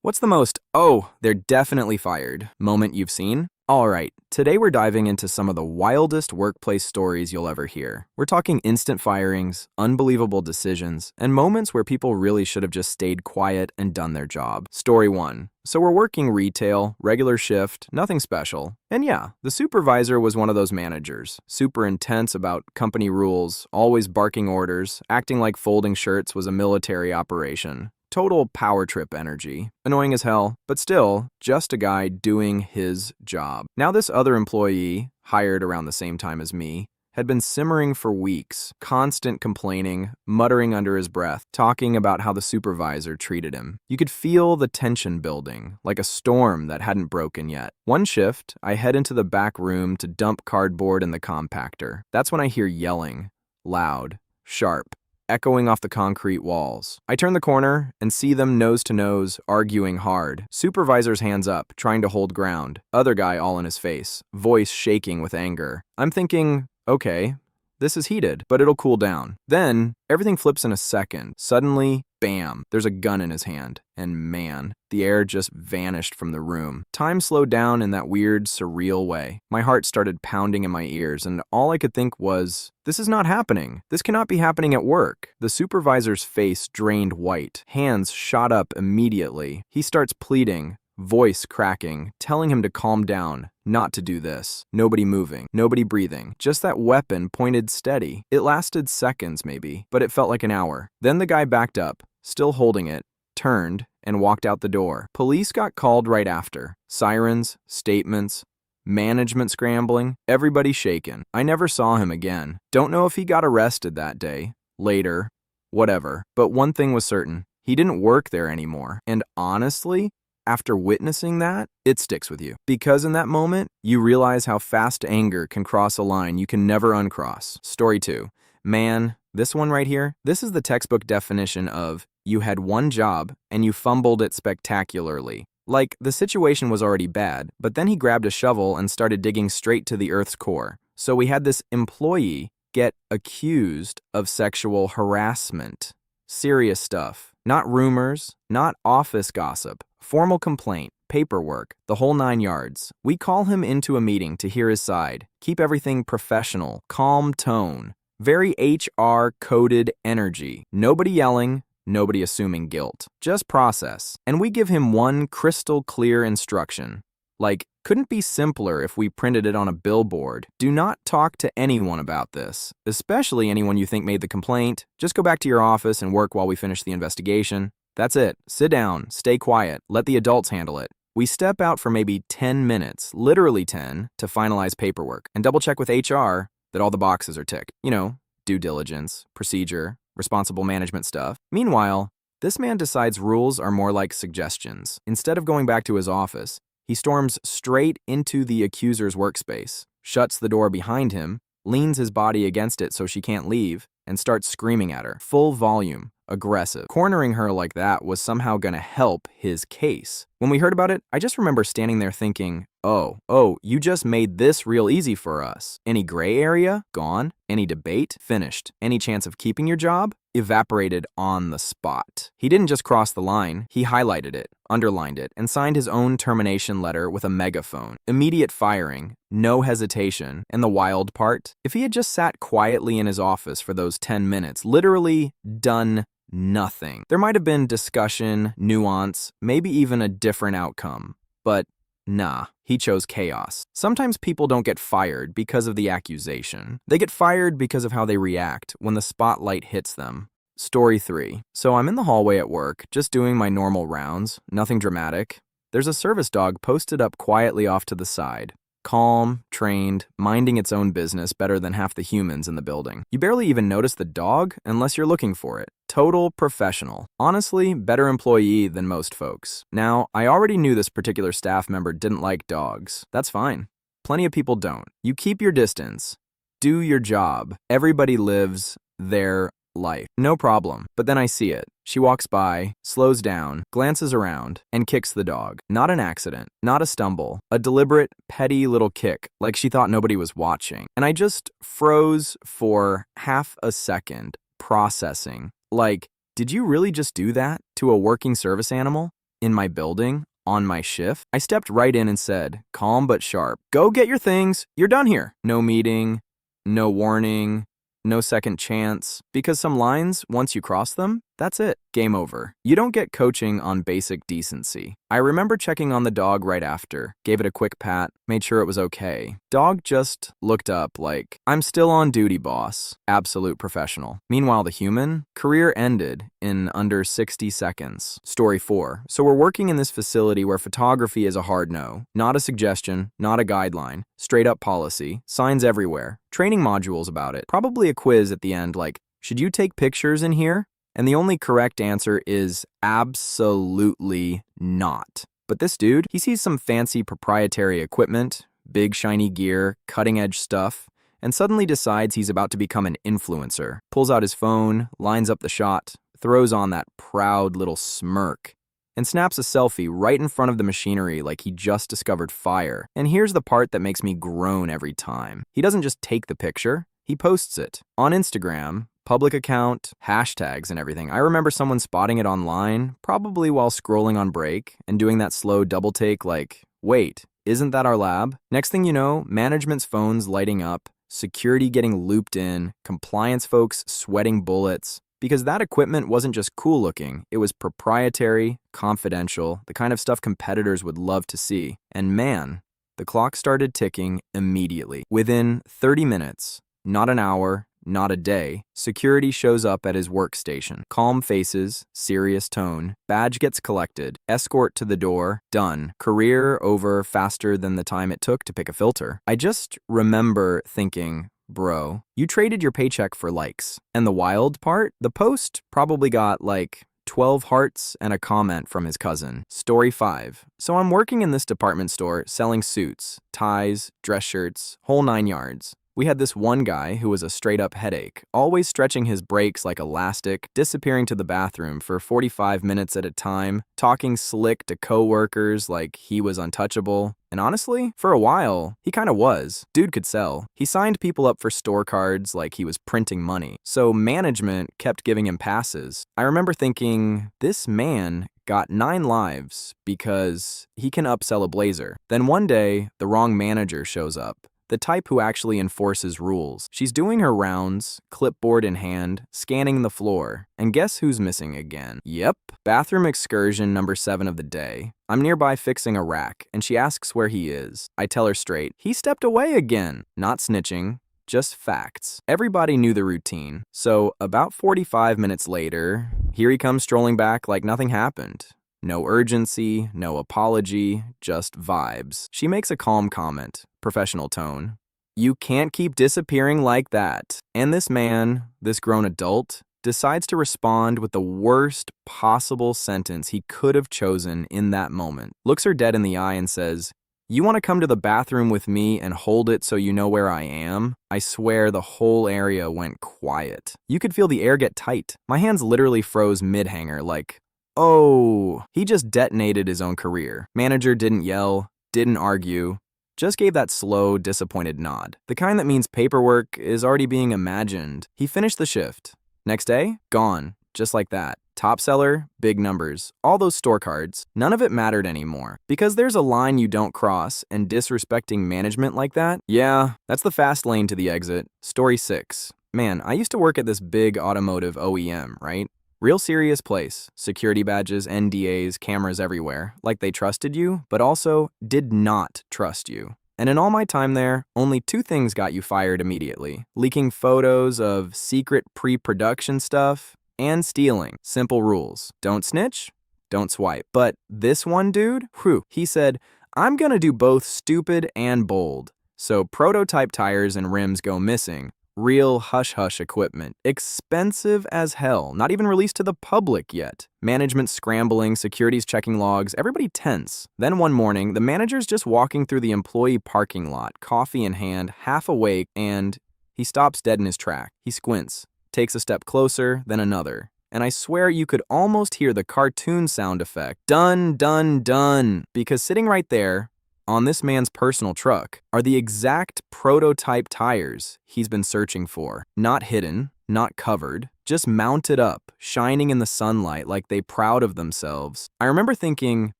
What's the most, oh, they're definitely fired moment you've seen? Alright, today we're diving into some of the wildest workplace stories you'll ever hear. We're talking instant firings, unbelievable decisions, and moments where people really should have just stayed quiet and done their job. Story 1. So we're working retail, regular shift, nothing special. And yeah, the supervisor was one of those managers. Super intense about company rules, always barking orders, acting like folding shirts was a military operation. Total power trip energy. Annoying as hell, but still, just a guy doing his job. Now this other employee, hired around the same time as me, had been simmering for weeks, constant complaining, muttering under his breath, talking about how the supervisor treated him. You could feel the tension building, like a storm that hadn't broken yet. One shift, I head into the back room to dump cardboard in the compactor. That's when I hear yelling, loud, sharp, echoing off the concrete walls. I turn the corner and see them nose to nose, arguing hard. Supervisor's hands up, trying to hold ground. Other guy all in his face, voice shaking with anger. I'm thinking, okay, this is heated, but it'll cool down. Then, everything flips in a second. Suddenly, bam, there's a gun in his hand. And man, the air just vanished from the room. Time slowed down in that weird, surreal way. My heart started pounding in my ears, and all I could think was, this is not happening. This cannot be happening at work. The supervisor's face drained white. Hands shot up immediately. He starts pleading, voice cracking, telling him to calm down, not to do this. Nobody moving, nobody breathing. Just that weapon pointed steady. It lasted seconds maybe, but it felt like an hour. Then the guy backed up, still holding it, turned, and walked out the door. Police got called right after. Sirens, statements, management scrambling, everybody shaken. I never saw him again. Don't know if he got arrested that day, later, whatever. But one thing was certain, he didn't work there anymore. And honestly, after witnessing that, it sticks with you. Because in that moment, you realize how fast anger can cross a line you can never uncross. Story 2. Man, this one right here, this is the textbook definition of you had one job and you fumbled it spectacularly. Like, the situation was already bad, but then he grabbed a shovel and started digging straight to the earth's core. So we had this employee get accused of sexual harassment. Serious stuff. Not rumors, not office gossip. Formal complaint, paperwork, the whole 9 yards. We call him into a meeting to hear his side. Keep everything professional, calm tone. Very HR-coded energy. Nobody yelling, nobody assuming guilt. Just process. And we give him one crystal clear instruction. Like, couldn't be simpler if we printed it on a billboard. Do not talk to anyone about this, especially anyone you think made the complaint. Just go back to your office and work while we finish the investigation. That's it. Sit down, stay quiet, let the adults handle it. We step out for maybe 10 minutes, literally 10, to finalize paperwork and double check with HR that all the boxes are ticked. You know, due diligence, procedure, responsible management stuff. Meanwhile, this man decides rules are more like suggestions. Instead of going back to his office, he storms straight into the accuser's workspace, shuts the door behind him, leans his body against it so she can't leave, and starts screaming at her. Full volume, aggressive. Cornering her like that was somehow gonna help his case. When we heard about it, I just remember standing there thinking, oh, you just made this real easy for us. Any gray area? Gone. Any debate? Finished. Any chance of keeping your job? Evaporated on the spot. He didn't just cross the line, he highlighted it, underlined it, and signed his own termination letter with a megaphone. Immediate firing, no hesitation, and the wild part? If he had just sat quietly in his office for those 10 minutes, literally done nothing, there might have been discussion, nuance, maybe even a different outcome. But nah, he chose chaos. Sometimes people don't get fired because of the accusation. They get fired because of how they react when the spotlight hits them. Story 3. So I'm in the hallway at work, just doing my normal rounds, nothing dramatic. There's a service dog posted up quietly off to the side. Calm, trained, minding its own business better than half the humans in the building. You barely even notice the dog unless you're looking for it. Total professional. Honestly, better employee than most folks. Now, I already knew this particular staff member didn't like dogs. That's fine. Plenty of people don't. You keep your distance. Do your job. Everybody lives their life. No problem. But then I see it. She walks by, slows down, glances around, and kicks the dog. Not an accident, not a stumble, a deliberate, petty little kick, like she thought nobody was watching. And I just froze for half a second, processing. Like, did you really just do that to a working service animal? in my building, on my shift. I stepped right in and said, calm but sharp, "Go get your things. You're done here." No meeting, no warning, no second chance, because some lines, once you cross them, that's it. Game over. You don't get coaching on basic decency. I remember checking on the dog right after, gave it a quick pat, made sure it was okay. Dog just looked up like, "I'm still on duty, boss." Absolute professional. Meanwhile, the human, career ended in under 60 seconds. Story 4. So we're working in this facility where photography is a hard no. Not a suggestion, not a guideline. Straight up policy. Signs everywhere. Training modules about it. Probably a quiz at the end like, "Should you take pictures in here?" And the only correct answer is absolutely not. But this dude, he sees some fancy proprietary equipment, big shiny gear, cutting-edge stuff, and suddenly decides he's about to become an influencer. Pulls out his phone, lines up the shot, throws on that proud little smirk, and snaps a selfie right in front of the machinery like he just discovered fire. And here's the part that makes me groan every time. He doesn't just take the picture, he posts it. On Instagram, public account, hashtags and everything. I remember someone spotting it online, probably while scrolling on break, and doing that slow double take like, "Wait, isn't that our lab?" Next thing you know, management's phones lighting up, security getting looped in, compliance folks sweating bullets, because that equipment wasn't just cool looking, it was proprietary, confidential, the kind of stuff competitors would love to see. And man, the clock started ticking immediately. Within 30 minutes, not an hour, not a day, security shows up at his workstation. Calm faces, serious tone, badge gets collected, escort to the door, done. Career over faster than the time it took to pick a filter. I just remember thinking, bro, you traded your paycheck for likes. And the wild part, the post probably got like 12 hearts and a comment from his cousin. Story 5. So I'm working in this department store selling suits, ties, dress shirts, whole 9 yards. We had this one guy who was a straight-up headache, always stretching his breaks like elastic, disappearing to the bathroom for 45 minutes at a time, talking slick to coworkers like he was untouchable. And honestly, for a while, he kinda was. Dude could sell. He signed people up for store cards like he was printing money. So management kept giving him passes. I remember thinking, this man got 9 lives because he can upsell a blazer. Then one day, the wrong manager shows up. The type who actually enforces rules. She's doing her rounds, clipboard in hand, scanning the floor. And guess who's missing again? Yep, bathroom excursion number 7 of the day. I'm nearby fixing a rack, and she asks where he is. I tell her straight, he stepped away again. Not snitching, just facts. Everybody knew the routine. So about 45 minutes later, here he comes strolling back like nothing happened. No urgency, no apology, just vibes. She makes a calm comment, professional tone. "You can't keep disappearing like that." And this man, this grown adult, decides to respond with the worst possible sentence he could have chosen in that moment. Looks her dead in the eye and says, "You want to come to the bathroom with me and hold it so you know where I am?" I swear the whole area went quiet. You could feel the air get tight. My hands literally froze mid-hanger like, oh, he just detonated his own career. Manager didn't yell, didn't argue, just gave that slow, disappointed nod. The kind that means paperwork is already being imagined. He finished the shift. Next day, gone, just like that. Top seller, big numbers, all those store cards. None of it mattered anymore. Because there's a line you don't cross, and disrespecting management like that, yeah, that's the fast lane to the exit. Story 6. Man, I used to work at this big automotive OEM, right? Real serious place. Security badges, NDAs, cameras everywhere. Like they trusted you, but also did not trust you. And in all my time there, only 2 things got you fired immediately. Leaking photos of secret pre-production stuff and stealing. Simple rules. Don't snitch, don't swipe. But this one dude, he said, "I'm gonna do both stupid and bold." So prototype tires and rims go missing. Real hush-hush equipment. Expensive as hell. Not even released to the public yet. Management scrambling, security's checking logs, everybody tense. Then one morning, the manager's just walking through the employee parking lot, coffee in hand, half awake, and he stops dead in his track. He squints, takes a step closer, then another. And I swear you could almost hear the cartoon sound effect. Done, done, done. Because sitting right there, on this man's personal truck are the exact prototype tires he's been searching for. Not hidden, not covered, just mounted up, shining in the sunlight like they proud of themselves. I remember thinking,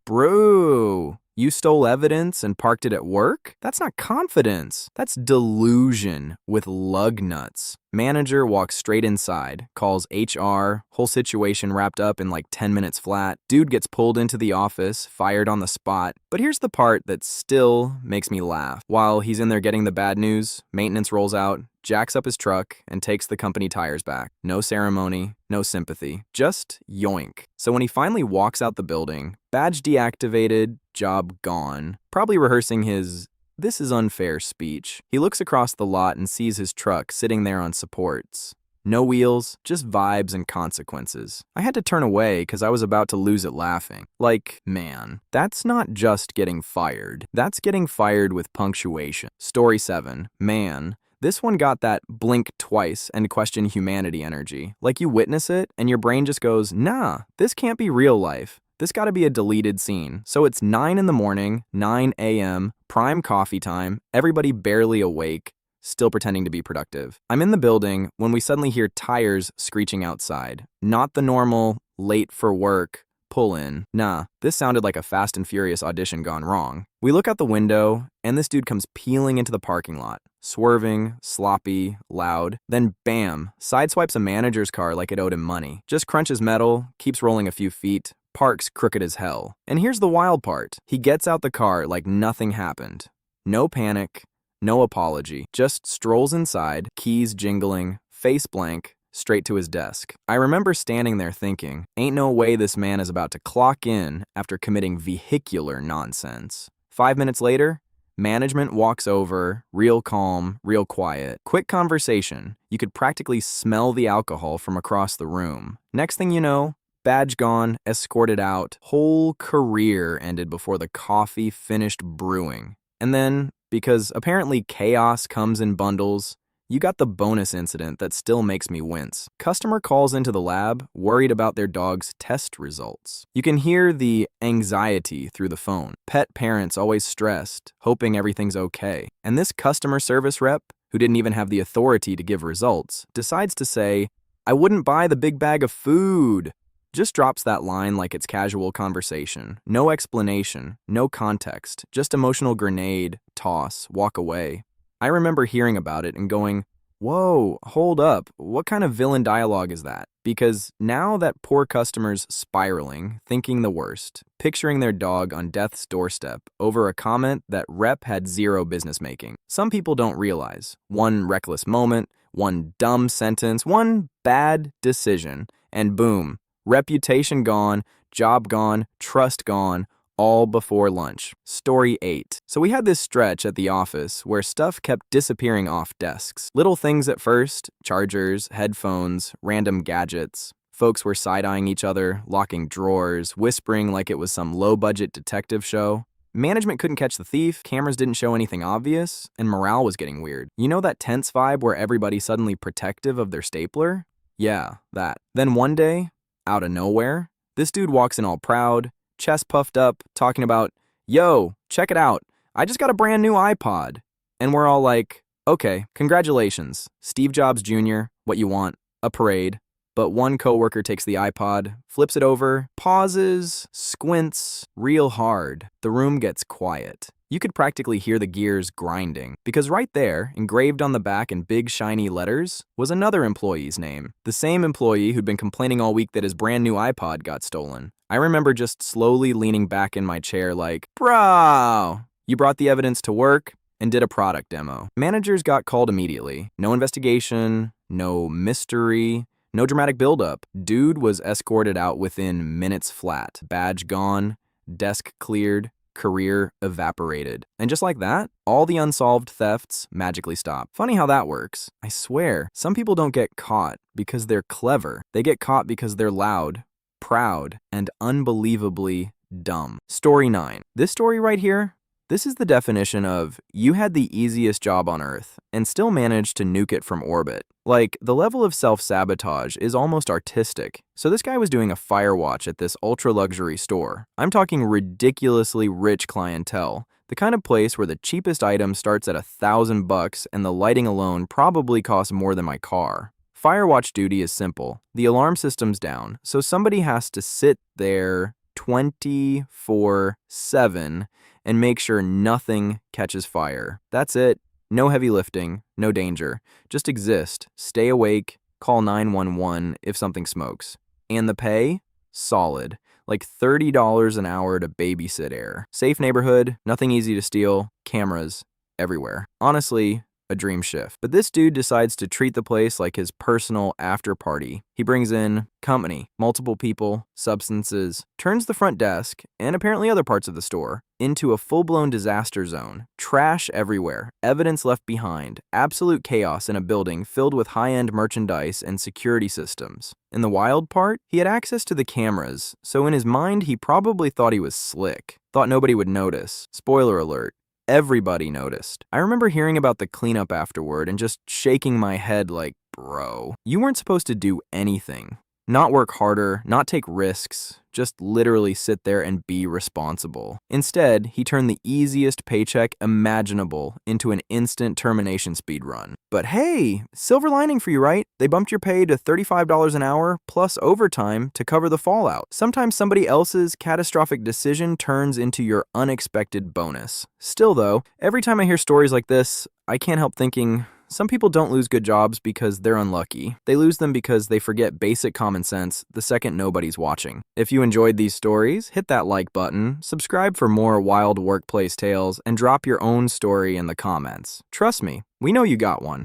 bro, you stole evidence and parked it at work? That's not confidence. That's delusion with lug nuts. Manager walks straight inside, calls HR, whole situation wrapped up in like 10 minutes flat. Dude gets pulled into the office, fired on the spot. But here's the part that still makes me laugh. While he's in there getting the bad news, maintenance rolls out, jacks up his truck, and takes the company tires back. No ceremony, no sympathy, just yoink. So when he finally walks out the building, badge deactivated, job gone, probably rehearsing his "this is unfair" speech, he looks across the lot and sees his truck sitting there on supports. No wheels, just vibes and consequences. I had to turn away because I was about to lose it laughing. Like, man, that's not just getting fired. That's getting fired with punctuation. Story 7. Man. This one got that blink twice and question humanity energy. Like you witness it and your brain just goes, nah, this can't be real life. This gotta be a deleted scene. So it's 9 in the morning, 9 a.m., prime coffee time, everybody barely awake, still pretending to be productive. I'm in the building when we suddenly hear tires screeching outside. Not the normal, late for work, pull in. Nah, this sounded like a Fast and Furious audition gone wrong. We look out the window, and this dude comes peeling into the parking lot. Swerving, sloppy, loud. Then bam, sideswipes a manager's car like it owed him money. Just crunches metal, keeps rolling a few feet, parks crooked as hell. And here's the wild part. He gets out the car like nothing happened. No panic, no apology. Just strolls inside, keys jingling, face blank, straight to his desk. I remember standing there thinking, ain't no way this man is about to clock in after committing vehicular nonsense. 5 minutes later, management walks over, real calm, real quiet. Quick conversation. You could practically smell the alcohol from across the room. Next thing you know, badge gone, escorted out. Whole career ended before the coffee finished brewing. And then, because apparently chaos comes in bundles, you got the bonus incident that still makes me wince. Customer calls into the lab, worried about their dog's test results. You can hear the anxiety through the phone. Pet parents always stressed, hoping everything's okay. And this customer service rep, who didn't even have the authority to give results, decides to say, "I wouldn't buy the big bag of food." Just drops that line like it's casual conversation. No explanation, no context, just emotional grenade, toss, walk away. I remember hearing about it and going, whoa, hold up, what kind of villain dialogue is that? Because now that poor customer's spiraling, thinking the worst, picturing their dog on death's doorstep over a comment that rep had zero business making. Some people don't realize. One reckless moment, one dumb sentence, one bad decision, and boom, reputation gone, job gone, trust gone, all before lunch. Story 8. So we had this stretch at the office where stuff kept disappearing off desks. Little things at first, chargers, headphones, random gadgets. Folks were side-eyeing each other, locking drawers, whispering like it was some low-budget detective show. Management couldn't catch the thief, cameras didn't show anything obvious, and morale was getting weird. You know that tense vibe where everybody's suddenly protective of their stapler? Yeah, that. Then one day, out of nowhere, this dude walks in all proud, chest puffed up, talking about, yo, check it out, I just got a brand new iPod. And we're all like, okay, congratulations, Steve Jobs Jr., what you want, a parade. But one coworker takes the iPod, flips it over, pauses, squints real hard. The room gets quiet. You could practically hear the gears grinding, because right there, engraved on the back in big shiny letters, was another employee's name. The same employee who'd been complaining all week that his brand new iPod got stolen. I remember just slowly leaning back in my chair like, bro, you brought the evidence to work and did a product demo. Managers got called immediately. No investigation, no mystery, no dramatic buildup. Dude was escorted out within minutes flat. Badge gone, desk cleared, career evaporated. And just like that, all the unsolved thefts magically stop. Funny how that works. I swear, some people don't get caught because they're clever. They get caught because they're loud, proud, and unbelievably dumb. Story 9. This story right here, this is the definition of you had the easiest job on Earth and still managed to nuke it from orbit. Like, the level of self-sabotage is almost artistic. So this guy was doing a fire watch at this ultra-luxury store. I'm talking ridiculously rich clientele, The kind of place where the cheapest item starts at $1,000 and the lighting alone probably costs more than my car. Fire watch duty is simple. The alarm system's down, so somebody has to sit there 24/7 and make sure nothing catches fire. That's it. No heavy lifting, no danger. Just exist, stay awake, call 911 if something smokes. And the pay? Solid. Like $30 an hour to babysit air. Safe neighborhood, nothing easy to steal, cameras everywhere. Honestly, a dream shift. But this dude decides to treat the place like his personal after party. He brings in company, multiple people, substances, turns the front desk, and apparently other parts of the store, into a full-blown disaster zone. Trash everywhere, evidence left behind, absolute chaos in a building filled with high-end merchandise and security systems. And the wild part? He had access to the cameras, so in his mind he probably thought he was slick. Thought nobody would notice. Spoiler alert. Everybody noticed. I remember hearing about the cleanup afterward and just shaking my head like, bro, you weren't supposed to do anything. Not work harder, not take risks, just literally sit there and be responsible. Instead, he turned the easiest paycheck imaginable into an instant termination speedrun. But hey, silver lining for you, right? They bumped your pay to $35 an hour plus overtime to cover the fallout. Sometimes somebody else's catastrophic decision turns into your unexpected bonus. Still though, every time I hear stories like this, I can't help thinking, some people don't lose good jobs because they're unlucky. They lose them because they forget basic common sense the second nobody's watching. If you enjoyed these stories, hit that like button, subscribe for more wild workplace tales, and drop your own story in the comments. Trust me, we know you got one.